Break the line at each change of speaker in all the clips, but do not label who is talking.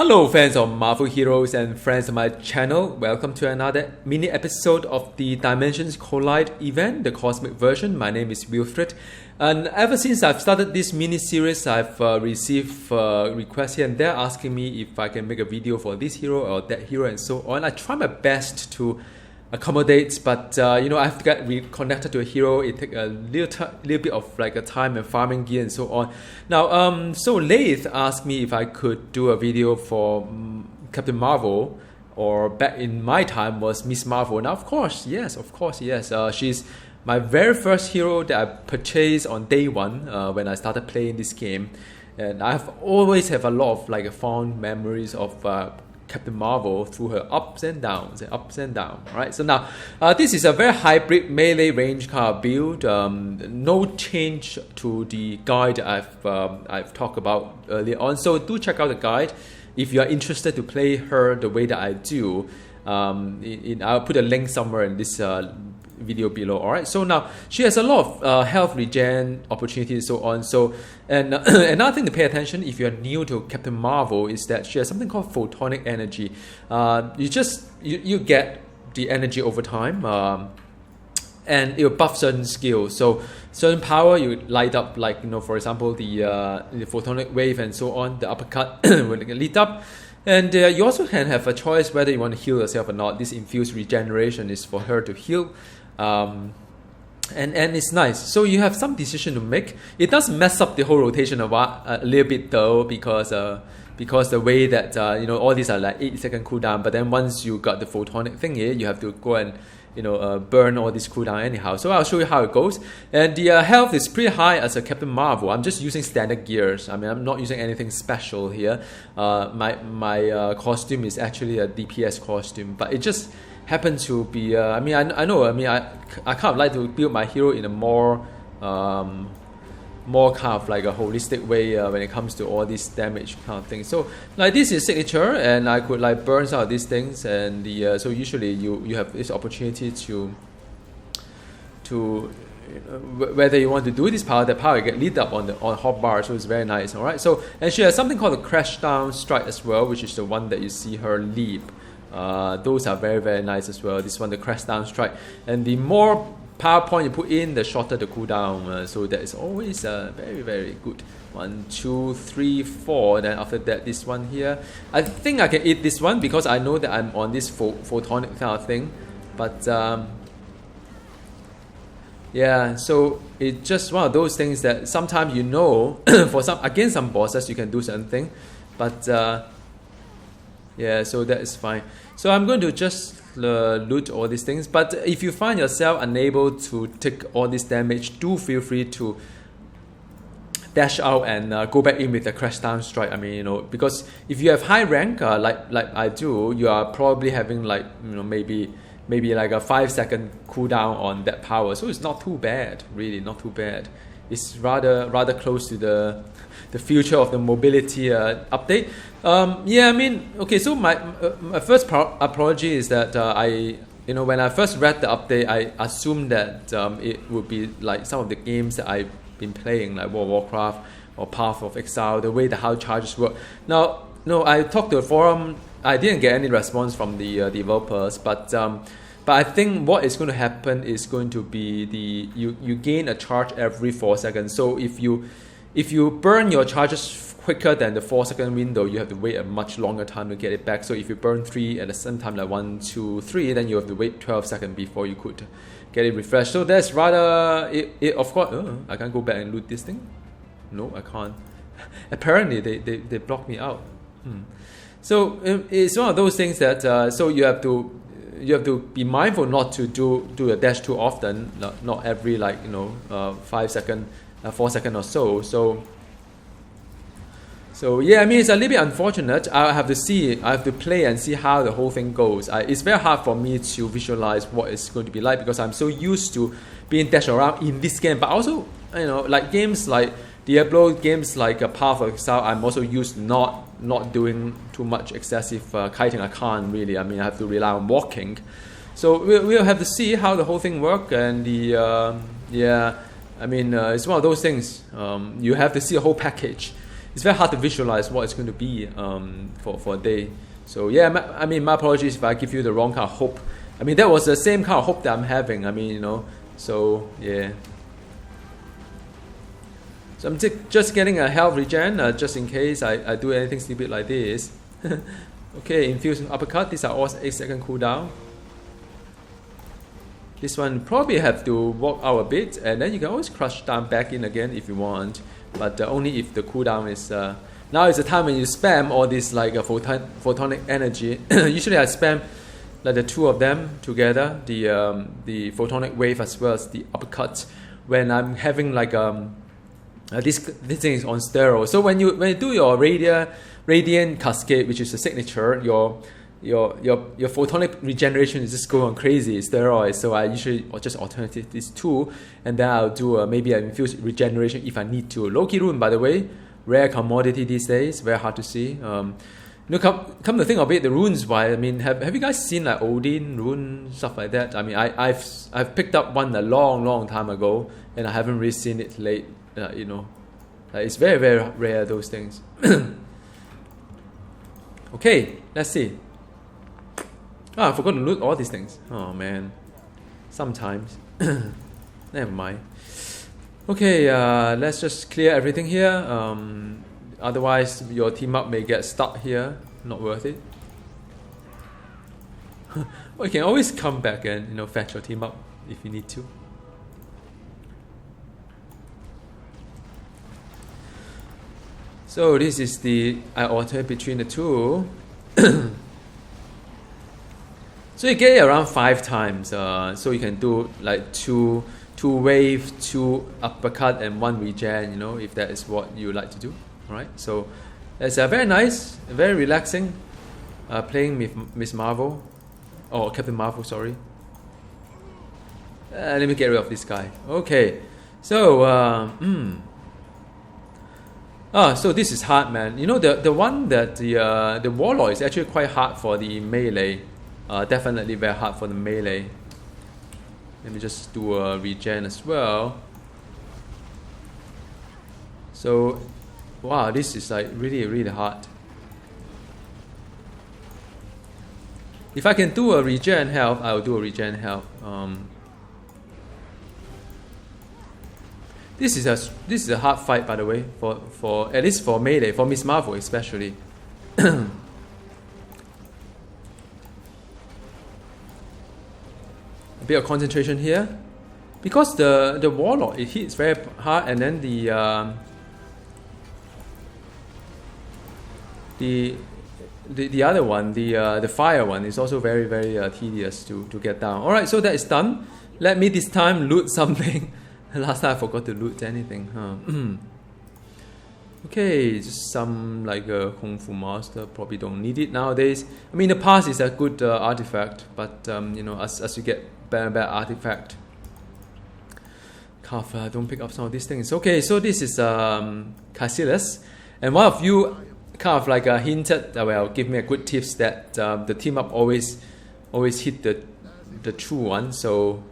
Hello fans of Marvel Heroes and friends of my channel, welcome to another mini episode of the Dimensions Collide event, the cosmic version. My name is Wilfred, and ever since I've started this mini series, I've received requests here and there asking me if I can make a video for this hero or that hero and so on. I try my best to accommodate, but I have to get reconnected to a hero. It takes a little bit of like a time and farming gear and so on. Now, so Laith asked me if I could do a video for Captain Marvel, or back in my time was Miss Marvel. Now, of course, yes. She's my very first hero that I purchased on day one when I started playing this game, and I've always have a lot of like fond memories of Captain Marvel through her ups and downs. Right, so now this is a very hybrid melee range kind of build. No change to the guide I've talked about earlier on. So do check out the guide if you are interested to play her the way that I do. I'll put a link somewhere in this video below. Alright, so now she has a lot of health regen opportunities and so on. So and another thing to pay attention if you're new to Captain Marvel is that she has something called photonic energy. You get the energy over time, and it will buff certain skills. So certain power you light up, like for example the photonic wave and so on. The uppercut will lit up. And you also can have a choice whether you want to heal yourself or not. This infused regeneration is for her to heal. And it's nice. So you have some decision to make. It does mess up the whole rotation a little bit though, because the way that all these are like 8-second cooldown. But then once you got the photonic thing here, you have to go and burn all this cooldown anyhow. So I'll show you how it goes. And the health is pretty high as a Captain Marvel. I'm just using standard gears. I mean, I'm not using anything special here. My costume is actually a DPS costume, but it just happens to be. I kind of like to build my hero in a more kind of like a holistic way when it comes to all this damage kind of thing. So like this is signature, and I could like burn some of these things, and so usually you have this opportunity to whether you want to do this power, the power get lit up on hotbar, so it's very nice. All right, so and she has something called the crash down strike as well, which is the one that you see her leap. Those are very, very nice as well. This one, the crash down strike, and the more power point you put in, the shorter the cooldown. So that is always very, very good. 1, 2, 3, 4. Then after that, this one here. I think I can eat this one because I know that I'm on this photonic kind of thing. But yeah, so it's just one of those things that sometimes for some bosses you can do certain thing, but yeah, so that is fine. So I'm going to just loot all these things, but if you find yourself unable to take all this damage, do feel free to dash out and go back in with the crash down strike. I mean, because if you have high rank like I do, you are probably having like maybe like a 5-second cooldown on that power, so it's not too bad, really not too bad. It's rather close to the future of the mobility update. Yeah, I mean, okay. So my first apology is that when I first read the update, I assumed that it would be like some of the games that I've been playing, like World of Warcraft or Path of Exile, the way the how charges work. Now, no, I talked to the forum. I didn't get any response from the developers, but I think what is going to happen is going to be you gain a charge every 4 seconds. So if you burn your charges quicker than the 4-second window, you have to wait a much longer time to get it back. So if you burn 3 at the same time, like 1, 2, 3, then you have to wait 12 seconds before you could get it refreshed. So that's rather it. Of course, I can't go back and loot this thing. No, I can't. Apparently they blocked me out. So it's one of those things that so you have to be mindful not to do a dash too often, not every 5 second, 4 second or so. So yeah, I mean, it's a little bit unfortunate. I have to play and see how the whole thing goes. It's very hard for me to visualize what it's going to be like because I'm so used to being dashed around in this game. But also, like games like Diablo, games like Path of Exile, I'm also used not doing too much excessive kiting. I can't really. I mean, I have to rely on walking. So we'll have to see how the whole thing works. And yeah, I mean, it's one of those things. You have to see a whole package. it's very hard to visualize what it's going to be for a day. So yeah, I mean, my apologies if I give you the wrong kind of hope. I mean, that was the same kind of hope that I'm having. I mean, so yeah. So I'm just getting a health regen, just in case I do anything stupid like this. Okay, infused uppercut. These are all 8-second cooldown. This one probably have to walk out a bit, and then you can always crush down back in again if you want, but only if the cooldown is. Now is the time when you spam all this like photonic energy. Usually I spam like the two of them together, the photonic wave as well as the uppercut, when I'm having like this thing is on steroids. So when you do your radiant cascade, which is a signature, your photonic regeneration is just going crazy, steroids. So I usually just alternate these two, and then I'll do maybe an infused regeneration if I need to. Loki rune, by the way, rare commodity these days, very hard to see. Come to think of it, the runes wise, I mean, have you guys seen like Odin rune, stuff like that? I mean, I've picked up one a long time ago, and I haven't really seen it late. It's very rare, those things. Okay, let's see. I forgot to loot all these things. Oh man, sometimes. Never mind. Okay, let's just clear everything here. Otherwise, your team up may get stuck here. Not worth it. Well, you can always come back and fetch your team up if you need to. So this is I alternate between the two. So you get it around 5 times. So you can do like two wave, 2 uppercut, and 1 regen. If that is what you like to do. All right. So it's very nice, very relaxing. Playing with Miss Marvel, or Captain Marvel. Sorry. Let me get rid of this guy. Okay. So so this is hard, man. The one that the Warlord is actually quite hard for the melee. Definitely very hard for the melee. Let me just do a regen as well. So, wow, this is like really hard. If I can do a regen health, I will do a regen health. This is a hard fight, by the way, for at least for melee, for Miss Marvel especially. A bit of concentration here, because the Warlord, it hits very hard, and then the other one, the fire one, is also very tedious to get down. All right, so that is done. Let me this time loot something. Last time I forgot to loot anything. Okay, just some like a Kung Fu Master. Probably don't need it nowadays. I mean, the past is a good artifact, but as you get better and better artifact, don't pick up some of these things. Okay, so this is Caecilius, and one of you kind of like hinted, give me a good tips that the team up always hit the true one. So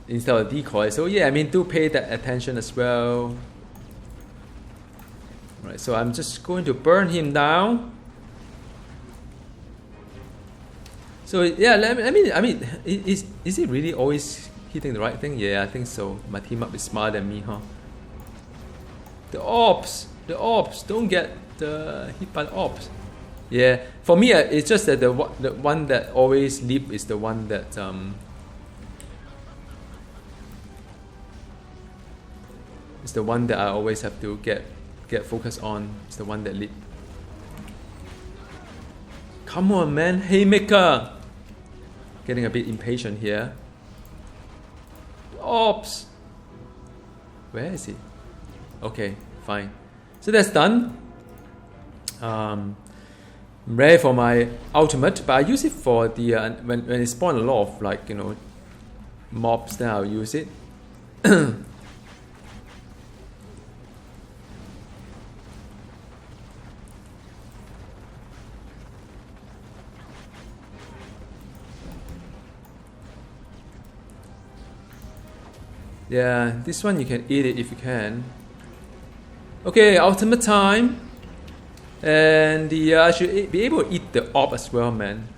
instead of decoy. So yeah, I mean, do pay that attention as well. Right, so I'm just going to burn him down. So yeah, I mean, is he really always hitting the right thing? Yeah, I think so. My team up is smarter than me, huh? The orbs, don't get hit by the orbs. Yeah, for me, it's just that the one that always leap is the one that it's the one that I always have to get focused on. It's the one that leap. Come on, man, Haymaker. Getting a bit impatient here. Ops. Where is he? Okay, fine. So that's done. I'm ready for my ultimate, but I use it for the when it spawn a lot of like mobs. Then I'll use it. Yeah, this one you can eat it if you can. Okay, ultimate time. And I should be able to eat the orb as well, man.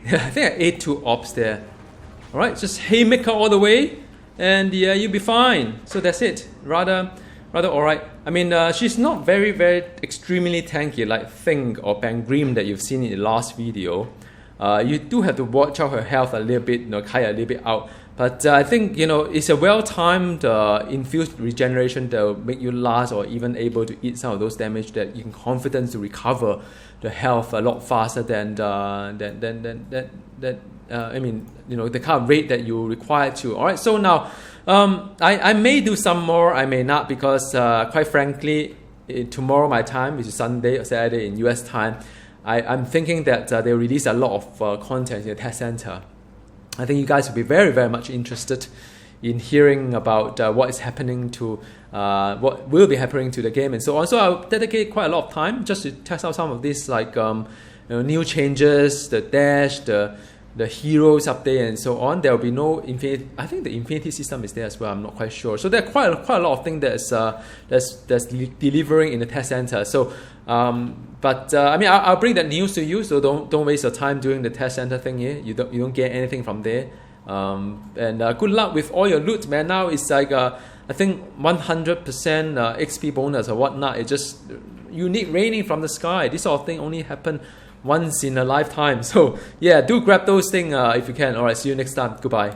Yeah, I think I ate 2 orbs there. Alright, just haymaker all the way, and you'll be fine. So that's it. Rather alright. I mean, she's not very extremely tanky like Thing or Bangrim that you've seen in the last video. You do have to watch out her health a little bit, kite a little bit out. But I think, it's a well-timed infused regeneration that will make you last or even able to eat some of those damage that you can confident to recover the health a lot faster than the kind of rate that you require to. Alright, so now I may do some more, I may not, because quite frankly, tomorrow my time, which is Sunday or Saturday in US time, I'm thinking that they'll release a lot of content in the test center. I think you guys will be very much interested in hearing about what is happening to what will be happening to the game and so on. So I'll dedicate quite a lot of time just to test out some of these new changes, the dash, the heroes update and so on. There will be no infinity. I think the infinity system is there as well. I'm not quite sure. So there are quite a lot of things that's delivering in the test center. So I'll bring that news to you. So don't waste your time doing the test center thing here. You don't get anything from there. Good luck with all your loot, man. Now it's like I think 100% XP bonus or whatnot. It's just unique raining from the sky. This sort of thing only happen once in a lifetime. So yeah, do grab those things if you can. Alright, see you next time. Goodbye.